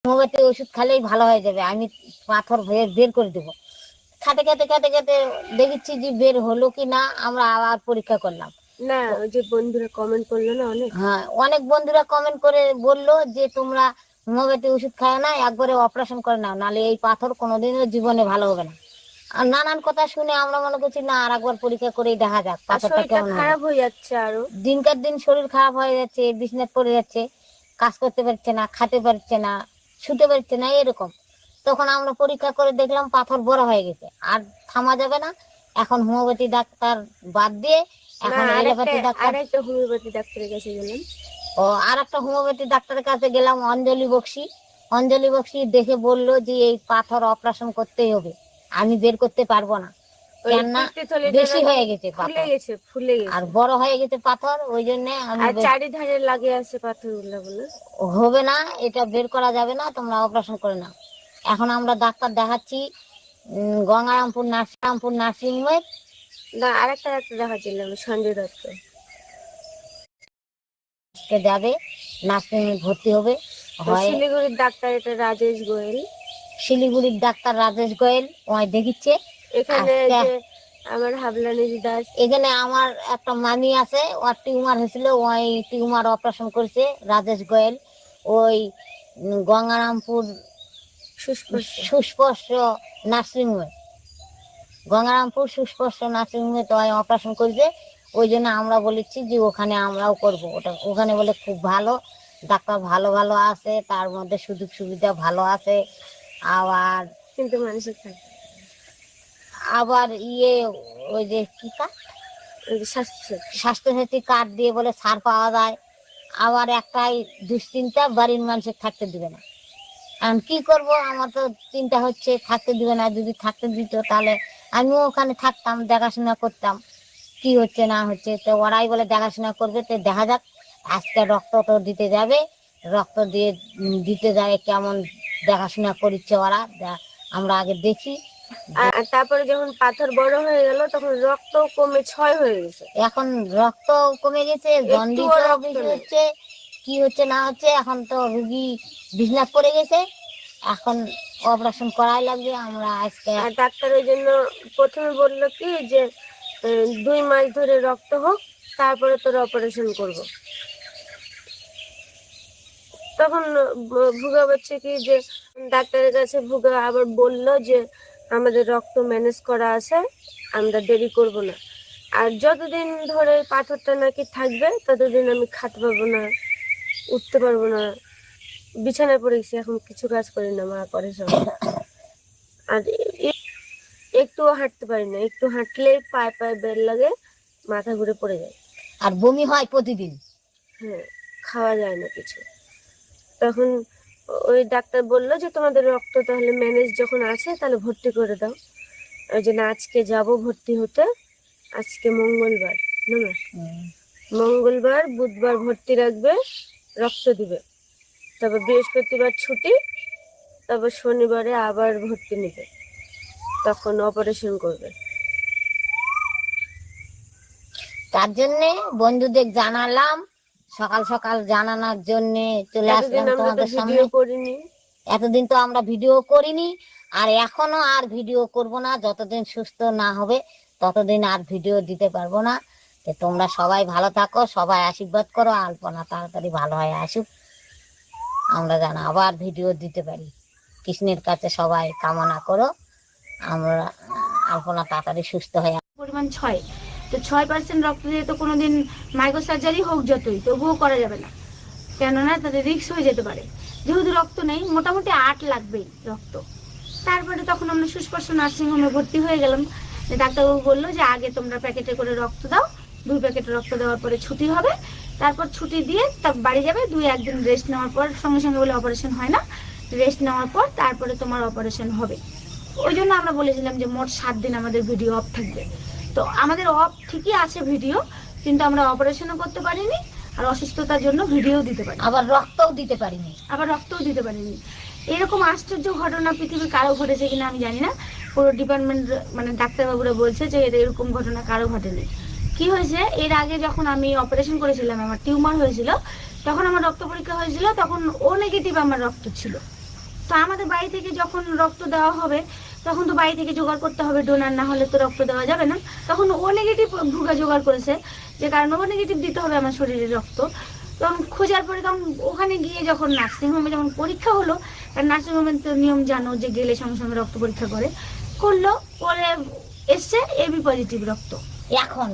Homeopathy ওষুধ খেলেই ভালো হয়ে যাবে, আমি পাথর বের করে দেবো। খেতে খেতে খেতে খেতে দেখেছি যে বের হলো কি না, আমরা আবার পরীক্ষা করলাম। না ওই যে বন্ধুরা কমেন্ট করলো না অনেক, হ্যাঁ, অনেক বন্ধুরা কমেন্ট করে বললো যে তোমরা হোমিওপ্যাথি ওষুধ খাও না, একবারে অপারেশন করে নাও, নাহলে এই পাথর কোনোদিনও জীবনে ভালো হবে না। আর নানান কথা শুনে আমরা মনে করছি না আর একবার পরীক্ষা করেই দেখা যাক পাথরটা শরীরটা কেমন হবে। খারাপ হয়ে যাচ্ছে আরো, দিনকার দিন শরীর খারাপ হয়ে যাচ্ছে, বিছানায় পড়ে যাচ্ছে, কাজ করতে পারছে না, খেতে পারছে না, শুতে পারছে না, এরকম। তখন আমরা পরীক্ষা করে দেখলাম পাথর বড় হয়ে গেছে, আর থামা যাবে না। এখন হোমিওপ্যাথি ডাক্তার বাদ দিয়ে এখন এলোপ্যাথি ডাক্তার, আরেকটা হোমিওপ্যাথি ডাক্তারের কাছে গেলাম। ও আর একটা হোমিওপ্যাথি ডাক্তারের কাছে গেলাম, অঞ্জলি বক্সি। অঞ্জলি বক্সি দেখে বললো যে এই পাথর অপারেশন করতেই হবে, আমি বের করতে পারবো না, কেননা বেশি হয়ে গেছে পাথর, ফুলে গেছে আর বড় হয়ে গেছে পাথর, ওই জন্য আমি চারিধারে লাগে আছে পাথর গুলো হবে না, এটা বের করা যাবে না, তোমরা অপারেশন করে নাও। এখন আমরা ডাক্তার দেখাচ্ছি গঙ্গারামপুর নার্সিং হোমে। না আরেকটা ডাক্তার দেখাচ্ছিলাম সঞ্জয় দত্ত, যাবে নার্সিং হোমে ভর্তি হবে। শিলিগুড়ির ডাক্তার এটা রাজেশ গোয়েল, শিলিগুড়ির ডাক্তার রাজেশ গোয়েল ওই দেখিচ্ছে। এখানে আমার হাবলানি দাস, এখানে আমার একটা মামি আছে, ওর টিউমার হয়েছিল, ওই টিউমার অপারেশন করেছে রাজেশ গোয়েল। ওই গঙ্গারামপুর সুস্পর্শ নার্সিংহোমে, গঙ্গারামপুর সুস্পর্শ নার্সিংহোমে তো অপারেশন করেছে। ওই জন্য আমরা বলেছি যে ওখানে আমরাও করব ওটা, ওখানে বলে খুব ভালো ডাক্তার, ভালো ভালো আছে, তার মধ্যে সুযোগ সুবিধা ভালো আছে। আবার কিন্তু মানুষের থাকে আবার ওই যে কি কার্ড, স্বাস্থ্যসাথী কার্ড দিয়ে বলে ছাড় পাওয়া যায়। আবার একটাই দুশ্চিন্তা, বাড়ির মানুষের থাকতে দিবে না। এখন কি করব, আমার তো চিন্তা হচ্ছে থাকতে দিবে না, যদি থাকতে দিত তাহলে আমিও ওখানে থাকতাম, দেখাশোনা করতাম কি হচ্ছে না হচ্ছে। তো ওরাই বলে দেখাশোনা করবে, তো দেখা যাক। আজকে রক্ত তো দিতে যাবে, রক্ত দিয়ে দিতে যায় কেমন দেখাশোনা করছে ওরা, আমরা আগে দেখি। আর তারপরে যখন পাথর বড় হয়ে গেল তখন রক্ত কমে ক্ষয় হয়ে গেছে, এখন রক্ত কমে গেছে, জন্ডিস হচ্ছে, কি হচ্ছে না হচ্ছে। এখন তো রুগী বিছনায় পড়ে গেছে, এখন অপারেশন করাই লাগবে। আমরা আজকে ডাক্তার ওই জন্য প্রথমে বললো কি যে 2 মাস ধরে রক্ত হোক, তারপরে তোর অপারেশন করব। তখন ভুগা বলছে কি যে ডাক্তারের কাছে ভুগা আবার বললো যে আমাদের রক্ত ম্যানেজ করা আছে, আমরা দেরি করব না, আর যতদিন ধরে পাথরটা নাকি থাকবে ততদিন আমি খাতে পারবো না, উঠতে পারবো না, বিছানায় পড়ে গেছি, এখন কিছু কাজ করি না, মা করে সব। আর একটুও হাঁটতে পারি না, একটু হাঁটলেই পায়ে পায়ে বের লাগে, মাথা ঘুরে পড়ে যায়, আর বমি হয় প্রতিদিন। হ্যাঁ, খাওয়া যায় না কিছু। তখন ওই ডাক্তার বললো যে তোমাদের রক্ত তাহলে ম্যানেজ যখন আছে তাহলে ভর্তি করে দাও। ওই জন্য আজকে যাব ভর্তি হতে, আজকে মঙ্গলবার না, মঙ্গলবার বুধবার ভর্তি রাখবে, রক্ত দিবে, তারপর বৃহস্পতিবার ছুটি, তারপর শনিবারে আবার ভর্তি নেবে, তখন অপারেশন করবে। তার জন্যে বন্ধুদের জানালাম, সকাল সকাল জানানোর জন্য চলে আসলাম তোমাদের সামনে। এতদিন তো আমরা ভিডিও করিনি, আর এখনো আর ভিডিও করব না, যতদিন সুস্থ না হবে ততদিন আর ভিডিও দিতে পারবো না। তো তোমরা সবাই ভালো থাকো, সবাই আশীর্বাদ করো, আলপনা তাড়াতাড়ি ভালো হয়ে আসুক, আমরা যেন আবার ভিডিও দিতে পারি। কৃষ্ণের কাছে সবাই কামনা করো, আমরা আলপনা তাড়াতাড়ি সুস্থ হয়ে। পরিমাণ 6, তো 6% রক্ত দিয়ে তো কোনোদিন মাইক্রো সার্জারি হোক যতই, তবুও করা যাবে না, কেননা তাদের রিস্ক হয়ে যেতে পারে। যেহেতু রক্ত নেই, মোটামুটি 8 লাগবেই রক্ত। তারপরে তখন আমরা সুস্পর্শ নার্সিংহোমে ভর্তি হয়ে গেলাম। ডাক্তারবাবু বললো যে আগে তোমরা প্যাকেটে করে রক্ত দাও, 2 প্যাকেট রক্ত দেওয়ার পরে ছুটি হবে, তারপর ছুটি দিয়ে বাড়ি যাবে, 2-1 দিন রেস্ট নেওয়ার পর, সঙ্গে সঙ্গে বলে অপারেশন হয় না, রেস্ট নেওয়ার পর তারপরে তোমার অপারেশন হবে। ওই জন্য আমরা বলেছিলাম যে মোট 7 দিন আমাদের ভিডিও অফ থাকবে। তো আমাদের অফ ঠিকই আছে ভিডিও, কিন্তু আমরা অপারেশনও করতে পারিনি, আর অসুস্থতার জন্য ভিডিও দিতে পারি, আবার রক্তও দিতে পারিনি। এরকম আশ্চর্য ঘটনা পৃথিবীর কারো ঘটেছে কিনা আমি জানি না, পুরো ডিপার্টমেন্ট মানে ডাক্তারবাবুরা বলছে যে এরকম ঘটনা কারো ঘটেনি। কি হয়েছে, এর আগে যখন আমি অপারেশন করেছিলাম, আমার টিউমার হয়েছিল, তখন আমার রক্ত পরীক্ষা হয়েছিল, তখন ও নেগেটিভ আমার রক্ত ছিল, তো আমাদের বাড়ি থেকে যখন রক্ত দেওয়া হবে তখন তো বাড়ি থেকে জোগাড় করতে হবে, ডোনার না হলে তো রক্ত দেওয়া যাবে না। তখন ও নেগেটিভ ভুগা জোগাড় করেছে, যে কারণ ও নেগেটিভ দিতে হবে আমার শরীরে রক্ত। তখন খোঁজার পরে তখন ওখানে গিয়ে যখন নার্সিংহোমে যখন পরীক্ষা হলো, আর নার্সিংহোমের তো নিয়ম জানো যে গেলে সঙ্গে সঙ্গে রক্ত পরীক্ষা করলো, পরে এসছে এবি পজিটিভ রক্ত এখন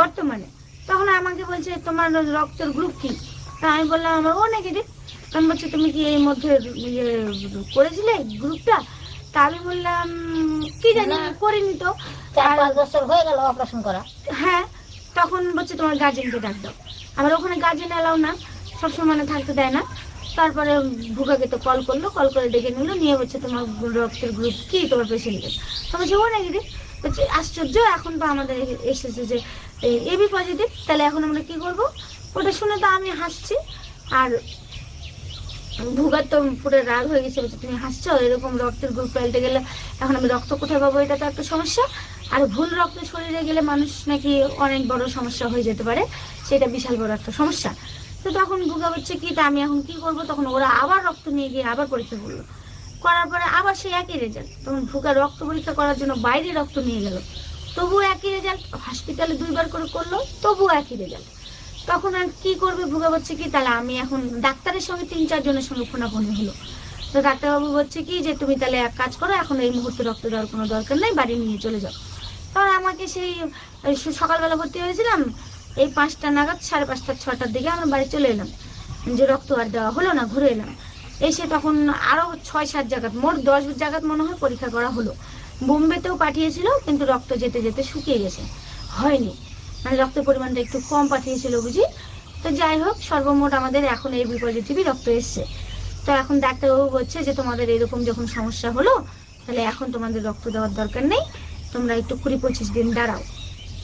বর্তমানে। তখন আমাকে বলছে তোমার রক্তের গ্রুপ কি? তা আমি বললাম আমার ও নেগেটিভ। তখন বলছে তুমি কি এর মধ্যে করেছিলে গ্রুপটা? তা আমি বললাম কি জানি, করিনি তো। 4-5 বছর হয়ে গেল অপারেশন করা। হ্যাঁ, তখন বলছে তোমার গার্জেনকে ডাক দাও। আমার ওখানে গার্জেন এলাও না, সবসময় মানে থাকতে দেয় না। তারপরে ভুগাকে তো কল করে ডেকে নিল, নিয়ে বলছে তোমার রক্তের গ্রুপ কি, তোমার পেশেন্টের? তো বলছে ও নেগেটিভ। বলছে আশ্চর্য, এখন তো আমাদের এসেছে যে এবি পজিটিভ, তাহলে এখন আমরা কি করব? ওটা শুনে তো আমি হাসছি, আর ভুগার তো পুরো রাগ হয়ে গেছে। বলছে তুমি হাসছো, এরকম রক্তের গ্রুপ পাল্টে গেলে এখন আমি রক্ত কোথায় পাবো? এটা তো একটা সমস্যা। আর ভুল রক্ত শরীরে গেলে মানুষ নাকি অনেক বড় সমস্যা হয়ে যেতে পারে, সেটা বিশাল বড় একটা সমস্যা। তো তখন ভুগা হচ্ছে কি, তা আমি এখন কি করব? তখন ওরা আবার রক্ত নিয়ে গিয়ে আবার পরীক্ষা করলো, করার পরে আবার সেই একই রেজাল্ট। তখন ভুগা রক্ত পরীক্ষা করার জন্য বাইরে রক্ত নিয়ে গেল, তবুও একই রেজাল্ট। হসপিটালে 2 বার করে করলো, তবুও একই রেজাল্ট। তখন আর কি করবে? ভুগা বলছে কি, তাহলে আমি এখন ডাক্তারের সঙ্গে 3-4 জনের সঙ্গে ফোনাফোনি হলো। তো ডাক্তারবাবু বলছে কি যে তুমি তাহলে এক কাজ করো, এখন এই মুহূর্তে রক্ত দেওয়ার কোনো দরকার নেই, বাড়ি নিয়ে চলে যাও। তখন আমাকে সেই সকালবেলা ভর্তি হয়েছিলাম, এই 5টা নাগাদ, 5:30 6টার দিকে আমরা বাড়ি চলে এলাম, যে রক্ত আর দেওয়া হলো না। ঘুরে এলাম, এসে তখন আরো 6-7 জায়গাত, মোট 10 জায়গাত মনে হয় পরীক্ষা করা হলো। বোম্বেতেও পাঠিয়েছিল, কিন্তু রক্ত যেতে যেতে শুকিয়ে গেছে, হয়নি, মানে রক্তের পরিমাণটা একটু কম পাঠিয়েছিল বুঝি। তো যাই হোক, সর্বমোট আমাদের এখন এবি পজিটিভই রক্ত এসছে। তো এখন ডাক্তারবাবু বলছে যে তোমাদের এরকম যখন সমস্যা হলো, তাহলে এখন তোমাদের রক্ত দেওয়ার দরকার নেই, তোমরা একটু 20-25 দিন দাঁড়াও।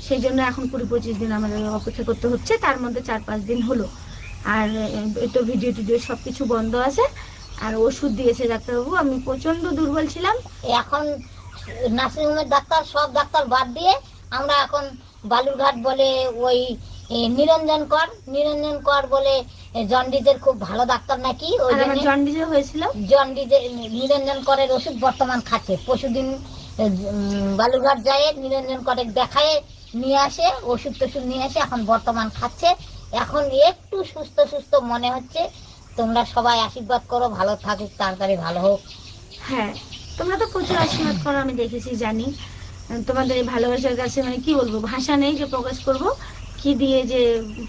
সেই জন্য এখন 20-25 দিন আমাদের অপেক্ষা করতে হচ্ছে। তার মধ্যে 4-5 দিন হলো, আর একটু ভিডিও টিডিও সবকিছু বন্ধ আছে। আর ওষুধ দিয়েছে ডাক্তারবাবু, আমি প্রচন্ড দুর্বল ছিলাম। এখন নার্সিংহোমের ডাক্তার, সব ডাক্তার বাদ দিয়ে আমরা এখন বালুরঘাট বলে ওই নিরঞ্জন কর বলে জন্ডিসের খুব ভালো ডাক্তার নাকি, ওই জন্য জন্ডিসে হয়েছিল, জন্ডিসে নিরঞ্জন করের ওষুধ বর্তমান খাচ্ছে। পরশুদিন বালুরঘাট যায় নিরঞ্জন করে দেখায় নিয়ে আসে, ওষুধ টষুধ নিয়ে আসে, এখন বর্তমান খাচ্ছে। এখন একটু সুস্থ মনে হচ্ছে। তোমরা সবাই আশীর্বাদ করো, ভালো থাকুক, তাড়াতাড়ি ভালো হোক। হ্যাঁ, তোমরা তো প্রচুর আশীর্বাদ করো, আমি দেখেছি, জানি। তোমাদের এই ভালোবাসার কাছে মানে কি বলবো, ভাষা নেই যে প্রকাশ করব, কি দিয়ে যে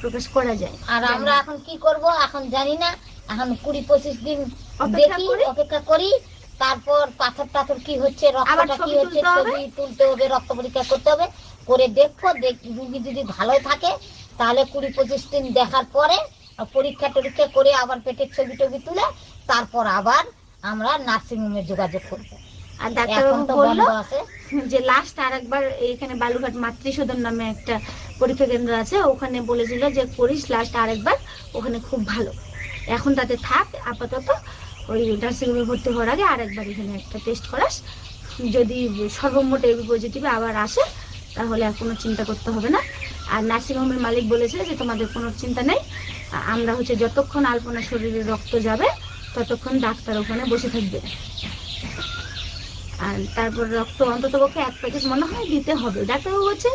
প্রকাশ করা যায়। আর আমরা এখন কি করব এখন জানি না, এখন 20-25 দিন দেখি, অপেক্ষা করি। তারপর পাথর কি হচ্ছে, রক্তটা কি হচ্ছে, ছবি তুলতে হবে, রক্ত পরীক্ষা করতে হবে, করে দেখবো। রুগী যদি ভালো থাকে তাহলে 20-25 দিন দেখার পরে পরীক্ষা টরীক্ষা করে আবার পেটের ছবি টবি তুলে তারপর আবার আমরা নার্সিংহোমে যোগাযোগ করবো। আর ডাক্তারবাবু বললো যে লাস্ট আরেকবার এখানে বালুঘাট মাতৃসদন নামে একটা পরীক্ষা কেন্দ্র আছে, ওখানে বলেছিল যে করিস লাস্ট আরেকবার, ওখানে খুব ভালো। এখন তাতে থাক, আপাতত ওই নার্সিংহোমে ভর্তি হওয়ার আগে আরেকবার এখানে একটা টেস্ট করাস। যদি সর্বমোট এবি পজিটিভ আবার আসে তাহলে আর কোনো চিন্তা করতে হবে না। আর নার্সিংহোমের মালিক বলেছে যে তোমাদের কোনো চিন্তা নেই, আমরা হচ্ছে যতক্ষণ আলপনা শরীরে রক্ত যাবে ততক্ষণ ডাক্তার ওখানে বসে থাকবে। আর তারপর রক্ত অন্তত পক্ষে 1 প্যাকেট মনে হয় দিতে হবে। ডাক্তারবাবু বলছে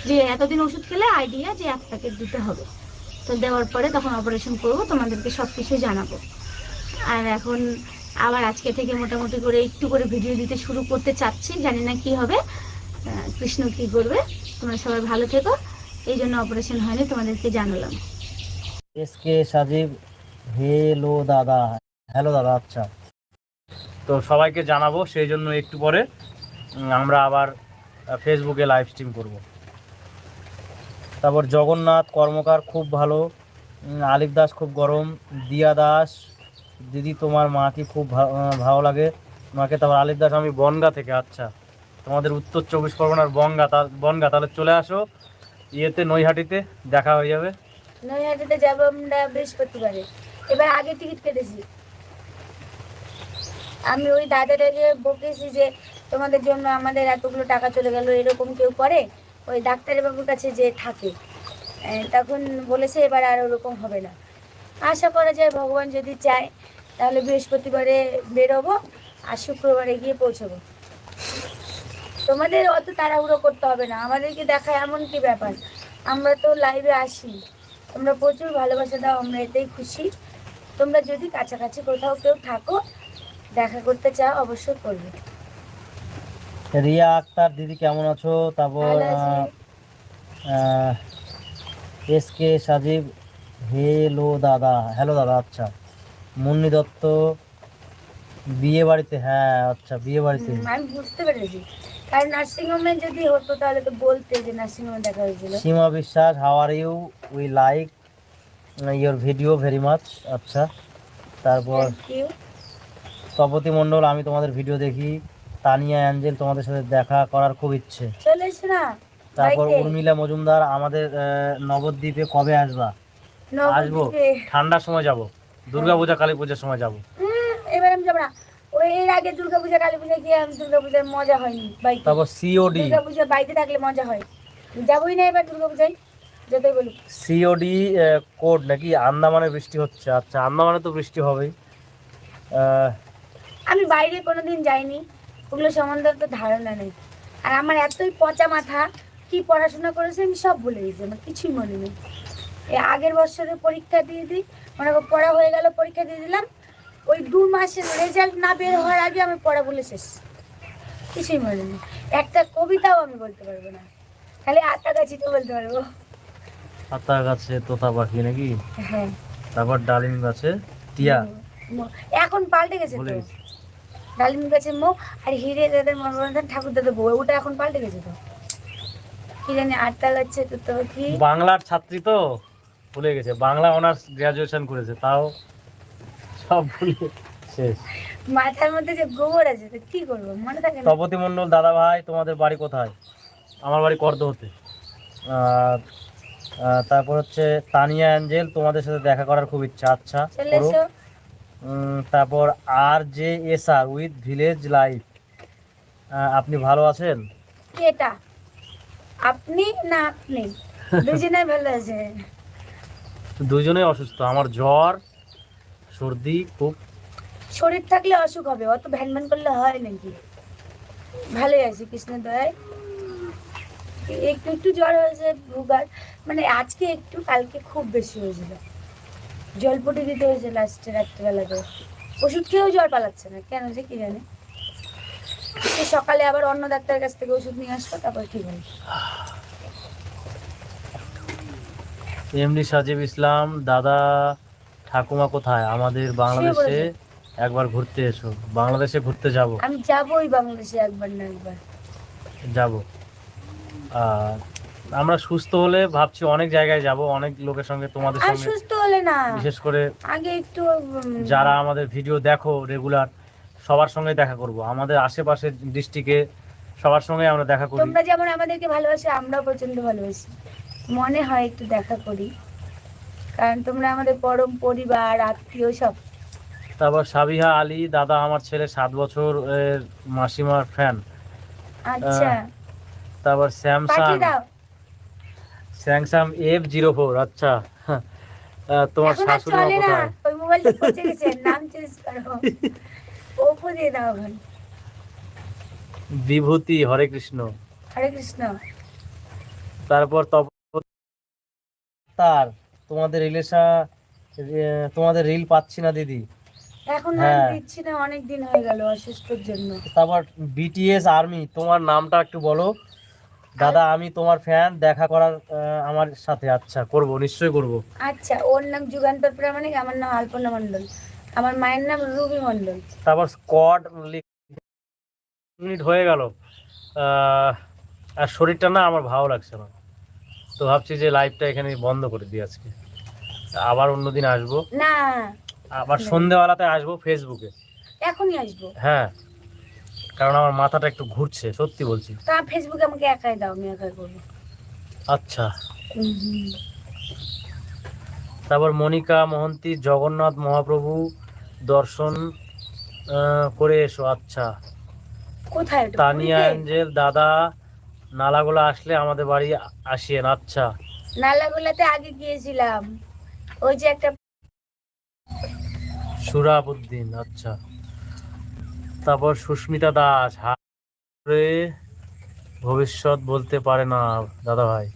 যে এতদিন ওষুধ খেলে আইডিয়া যে 1 প্যাকেট দিতে হবে। তো দেওয়ার পরে তখন অপারেশন করব, তোমাদেরকে সব কিছু জানাবো। আর এখন আবার আজকে থেকে মোটামুটি করে একটু করে ভিডিও দিতে শুরু করতে চাচ্ছি, জানি না কি হবে, কৃষ্ণ কি করবে। তোমরা সবাই ভালো থেকো, এই জন্য অপারেশন হয়নি, তোমাদেরকে জানালাম। এসকে সাজিব, হ্যালো দাদা। আচ্ছা, তো সবাইকে জানাবো, সেই জন্য একটু পরে আমরা আবার ফেসবুকে লাইভ স্ট্রিম করব। তারপর জগন্নাথ কর্মকার খুব ভালো, আলিফ দাস খুব গরম, দিয়া দাস দিদি তোমার মাকে খুব ভালো লাগে মাকে। তারপর আলিফ দাস আমি বনগা থেকে। আচ্ছা, তোমাদের উত্তর 24 পরগনার বনগা, তাহলে চলে আসো ইয়েতে নৈহাটিতে, দেখা হয়ে যাবে। নৈহাটিতে যাবো আমরা বৃহস্পতিবারে। এবার আগে টিকিট কেটেছি। আমি ওই দাদাটাকে বকেছি যে তোমাদের জন্য আমাদের এতগুলো টাকা চলে গেল, এরকম কেউ করে? ওই ডাক্তারের বাবুর কাছে যে থাকে, তখন বলেছে এবার আর ওরকম হবে না। আশা করা যায় ভগবান যদি চায় তাহলে বৃহস্পতিবারে বেরোবো আর শুক্রবারে গিয়ে পৌঁছবো। তোমাদের অত তাড়াহুড়ো করতে হবে না, আমাদেরকে দেখা এমন কি ব্যাপার, আমরা তো লাইভে আসি, তোমরা প্রচুর ভালোবাসা দাও, আমরা এতেই খুশি। তোমরা যদি কাছাকাছি কোথাও কেউ থাকো, দেখা করতে চাও, অবশ্যই করবে। রিয়া আক্তার দিদি কেমন আছো? তারপর ভালো আছি। এস কে সাজিব হ্যালো দাদা। আচ্ছা, মুন্নি দত্ত বিয়ে বাড়িতে, হ্যাঁ আচ্ছা বিয়ে বাড়িতে। আমি বুঝতে পেরেছি, কারণ নার্সিংহোমে যদি হতো তাহলে তো বলতে যে নার্সিংহোমে দেখা হয়েছিল। Seema Biswas, how are you, we like your video very much. আচ্ছা, তারপর Thank you. তপতি মণ্ডল, আমি তোমাদের ভিডিও দেখি। তানিয়া অ্যাঞ্জেল, তোমাদের সাথে দেখা করার খুব ইচ্ছে। চলে এসো না তারপর বাড়িতে। উর্মিলা মজুমদার, আমাদের নবদ্বীপে কবে আসবা? আসবো, নবদ্বীপে। ঠান্ডার সময় যাব, দুর্গাপূজা কালী পূজার সময় যাব। এবার আমি যাবো না, ওই এর আগে দুর্গাপূজা কালী পূজা গিয়ে আমি দুর্গাপূজার মজা হয়নি বাড়িতে। তারপর সিওডি, দুর্গাপূজা বাড়িতে থাকলে মজা হয়, যাবোই না এবার দুর্গাপূজায়, যতই বলুক। সিওডি কোড নাকি আন্দামানে বৃষ্টি হচ্ছে? আচ্ছা, আন্দামানে তো বৃষ্টি হবেই। আমি বাইরে কোনোদিন যাইনি, ওগুলো সম্বন্ধে তো ধারণা নেই। আর আমার এতই পচা মাথা, কি পড়াশোনা করেছে আমি সব ভুলে গেছি, আমার কিছুই মনে নেই। এই আগের বছরে পরীক্ষা দিয়ে দিই, মনে করো পড়া হয়ে গেল, পরীক্ষা দিয়ে দিলাম, ওই 2 মাসের রেজাল্ট না বের হওয়ার আগে আমি পড়া বলে শেষ, কিছুই মনে নেই। একটা কবিতাও আমি বলতে পারবো না, খালি আতা গাছিতে বলতে পারবো। পাতা গাছে তোতা পাখি নাকি? হ্যাঁ। তারপর ডালিম গাছে টিয়া, এখন পাল্টে গেছে ভুলে তো, গেছি। ডালিম গাছে মো, আর হিরে দাদের মনোরঞ্জন ঠাকুর দাদের বউ, ওটা এখন পাল্টে গেছে তো, কি জানি আটটা গাছে তো কি। বাংলার ছাত্রী তো ভুলে গেছে, বাংলা অনার্স গ্রাজুয়েশন করেছে, তাও সব ভুলে শেষ। মাথার মধ্যে যে গোবর আছে তো কি করবো, মনে থাকে না। তপতি মণ্ডল, দাদা ভাই তোমাদের বাড়ি কোথায়? আমার বাড়ি করদহতে। আর তারপর হচ্ছে তানিয়া অ্যাঞ্জেল, তোমাদের সাথে দেখা করার খুব ইচ্ছা। আচ্ছা, চলে করো। এসো। তারপর আর J S R with village life, আপনি ভালো আছেন? কেটা আপনি না আপনি দুজনে ভালো আছে। দুজনেই অসুস্থ, আমার জ্বর সর্দি খুব। শরীর থাকলে অসুখ হবে, অত ভ্যান ভ্যান করলে হয় নাকি? ভালোই আছে কৃষ্ণের দয়ায়। একটু একটু জ্বর হয়েছে, ভুগার মানে আজকে একটু, কালকে খুব বেশি হয়েছিল, জলপটি দিতে হয়েছে লাস্টে রাত্রিবেলাতে। ওষুধ খেয়েও জ্বর পালাচ্ছে না, কেন যে কি জানি। সকালে আবার অন্য ডাক্তারের কাছ থেকে ওষুধ নিয়ে আসবো, তারপর ঠিক হবে। এমডি সাজিব ইসলাম, দাদা ঠাকুমা কোথায়? আমাদের বাংলাদেশে একবার ঘুরতে এসো। বাংলাদেশে ঘুরতে যাব। আমি যাবোই বাংলাদেশে, একবার না একবার যাব। আর আমরা সুস্থ হলে ভাবছি অনেক জায়গায় যাব, অনেক লোকের সঙ্গে, তোমাদের আর সঙ্গে সুস্থ হলে না, বিশেষ করে আগে একটু যারা আমাদের ভিডিও দেখো রেগুলার, সবার সঙ্গে দেখা করব। আমাদের আশেপাশের ডিস্ট্রিক্টে সবার সঙ্গে আমরা দেখা করি। তোমরা যেমন আমাদেরকে ভালোবাসো, আমরাও প্রচন্ড ভালোবাসি, মনে হয় একটু দেখা করি, কারণ তোমরা আমাদের পরম পরিবার, আত্মীয় সব। তারপর সাবিহা আলী, দাদা আমার ছেলে 7 বছর এর মাসিমার ফ্যান। আচ্ছা তারপর পাঠিয়ে দাও। Samsung F04। আচ্ছা, তোমার এখন আর শাশুড়ি মা চলে না, কোথায়? ওই মোবাইলটা পচে গেছে, নাম চেঞ্জ করো, ওপো দিয়ে দাও এখন। বিভূতি, হরে কৃষ্ণ। হরে কৃষ্ণ। তারপর তার তোমাদের তোমাদের রিল পাচ্ছি না দিদি। এখন আর হ্যাঁ। দিচ্ছি না, অনেক দিন হয়ে গেল অসুস্থর জন্য। তারপর বিটিএস আর্মি, তোমার নামটা একটু বলো। দাদা আমি তোমার ফ্যান, দেখা করার আমার সাথে। আচ্ছা, করব, নিশ্চয়ই করব। আচ্ছা, ওর নাম যুগান্তর প্রামাণিক, আমার নাম আলপনা মণ্ডল, আমার মায়ের নাম রুবি মণ্ডল। তারপর স্কোয়াড মিনিট হয়ে গেল, আর শরীরটা না আমার ভালো লাগছে না, তো ভাবছি যে লাইভটা এখানে বন্ধ করে দিই আজকে। আবার অন্যদিন আসবো, না আবার সন্ধ্যেবেলাতে আসবো ফেসবুকে। এখনই আসবো। হ্যাঁ, কারণ আমার মাথাটা একটু ঘুরছে, সত্যি বলছি। তা ফেসবুকে আমাকে একাই দাও, আমি একাই করবো। আচ্ছা। তারপর মনিকা মহন্তি, জগন্নাথ মহাপ্রভু দর্শন করে এসো। আচ্ছা। কোথায় ওটা? তানিয়া পুরীতে? অ্যাঞ্জেল, দাদা নালাগোলা আসলে আমাদের বাড়ি আসিয়েন। আচ্ছা। নালাগোলাতে আগে গিয়েছিলাম, ওই যে একটা সুরাবুদ্দিন, আচ্ছা। তারপর সুস্মিতা দাস, ভবিষ্যৎ বলতে পারে না দাদা ভাই।